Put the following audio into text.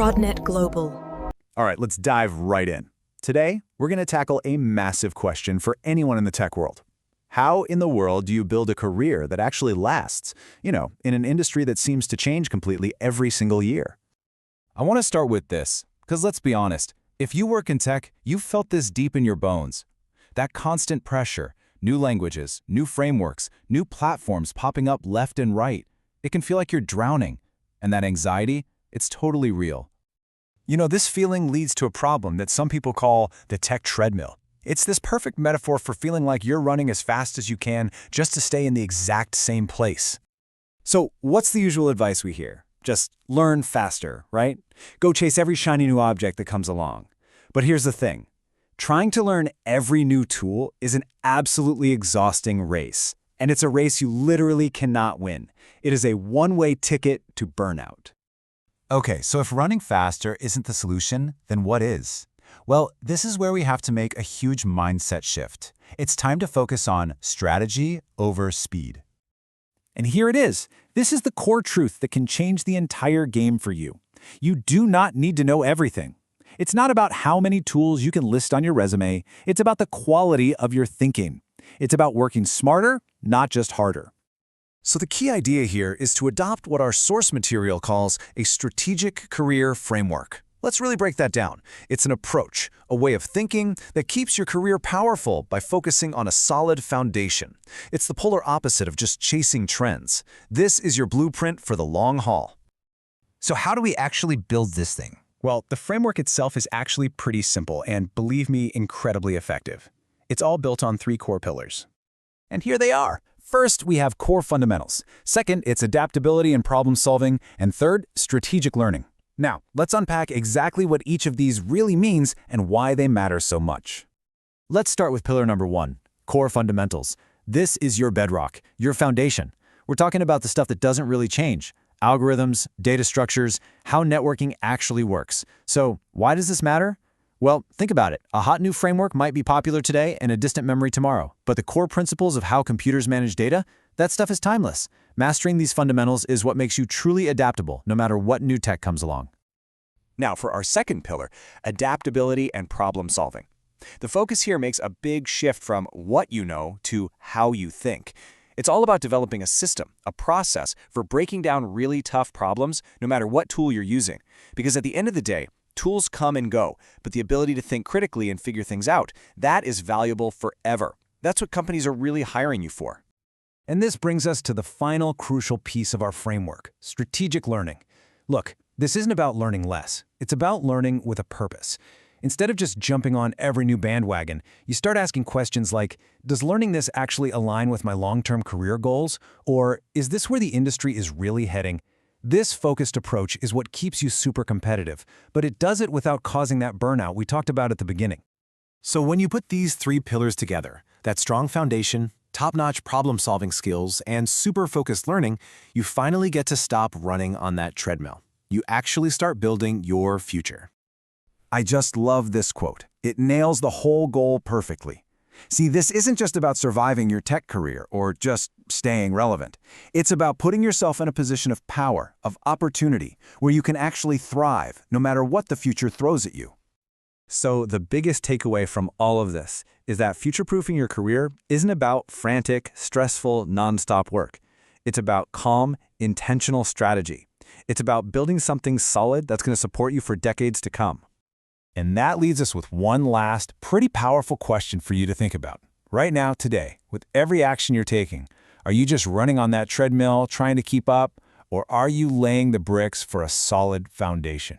ProdNet Global. All right, let's dive right in. Today, we're going to tackle a massive question for anyone in the tech world. How in the world do you build a career that actually lasts, in an industry that seems to change completely every single year? I want to start with this, because let's be honest, if you work in tech, you've felt this deep in your bones. That constant pressure, new languages, new frameworks, new platforms popping up left and right, it can feel like you're drowning. And that anxiety, it's totally real. This feeling leads to a problem that some people call the tech treadmill. It's this perfect metaphor for feeling like you're running as fast as you can just to stay in the exact same place. So what's the usual advice we hear? Just learn faster, right? Go chase every shiny new object that comes along. But here's the thing. Trying to learn every new tool is an absolutely exhausting race. And it's a race you literally cannot win. It is a one-way ticket to burnout. Okay, so if running faster isn't the solution, then what is? Well, this is where we have to make a huge mindset shift. It's time to focus on strategy over speed. And here it is. This is the core truth that can change the entire game for you. You do not need to know everything. It's not about how many tools you can list on your resume. It's about the quality of your thinking. It's about working smarter, not just harder. So the key idea here is to adopt what our source material calls a strategic career framework. Let's really break that down. It's an approach, a way of thinking that keeps your career powerful by focusing on a solid foundation. It's the polar opposite of just chasing trends. This is your blueprint for the long haul. So how do we actually build this thing? Well, the framework itself is actually pretty simple and, believe me, incredibly effective. It's all built on 3 core pillars. And here they are. First, we have core fundamentals. Second, it's adaptability and problem solving. And third, strategic learning. Now, let's unpack exactly what each of these really means and why they matter so much. Let's start with pillar number 1, core fundamentals. This is your bedrock, your foundation. We're talking about the stuff that doesn't really change. Algorithms, data structures, how networking actually works. So, why does this matter? Well, think about it. A hot new framework might be popular today and a distant memory tomorrow. But the core principles of how computers manage data, that stuff is timeless. Mastering these fundamentals is what makes you truly adaptable, no matter what new tech comes along. Now, for our second pillar, adaptability and problem solving. The focus here makes a big shift from what you know to how you think. It's all about developing a system, a process for breaking down really tough problems, no matter what tool you're using. Because at the end of the day, tools come and go, but the ability to think critically and figure things out, that is valuable forever. That's what companies are really hiring you for. And this brings us to the final crucial piece of our framework, strategic learning. Look, this isn't about learning less. It's about learning with a purpose. Instead of just jumping on every new bandwagon, you start asking questions like, does learning this actually align with my long-term career goals? Or is this where the industry is really heading? This focused approach is what keeps you super competitive, but it does it without causing that burnout we talked about at the beginning. So when you put these 3 pillars together, that strong foundation, top-notch problem-solving skills, and super focused learning, you finally get to stop running on that treadmill. You actually start building your future. I just love this quote. It nails the whole goal perfectly. See, this isn't just about surviving your tech career or just staying relevant. It's about putting yourself in a position of power, of opportunity, where you can actually thrive, no matter what the future throws at you. So the biggest takeaway from all of this is that future-proofing your career isn't about frantic, stressful, nonstop work. It's about calm, intentional strategy. It's about building something solid that's going to support you for decades to come. And that leads us with one last, pretty powerful question for you to think about. Right now, today, with every action you're taking, are you just running on that treadmill, trying to keep up, or are you laying the bricks for a solid foundation?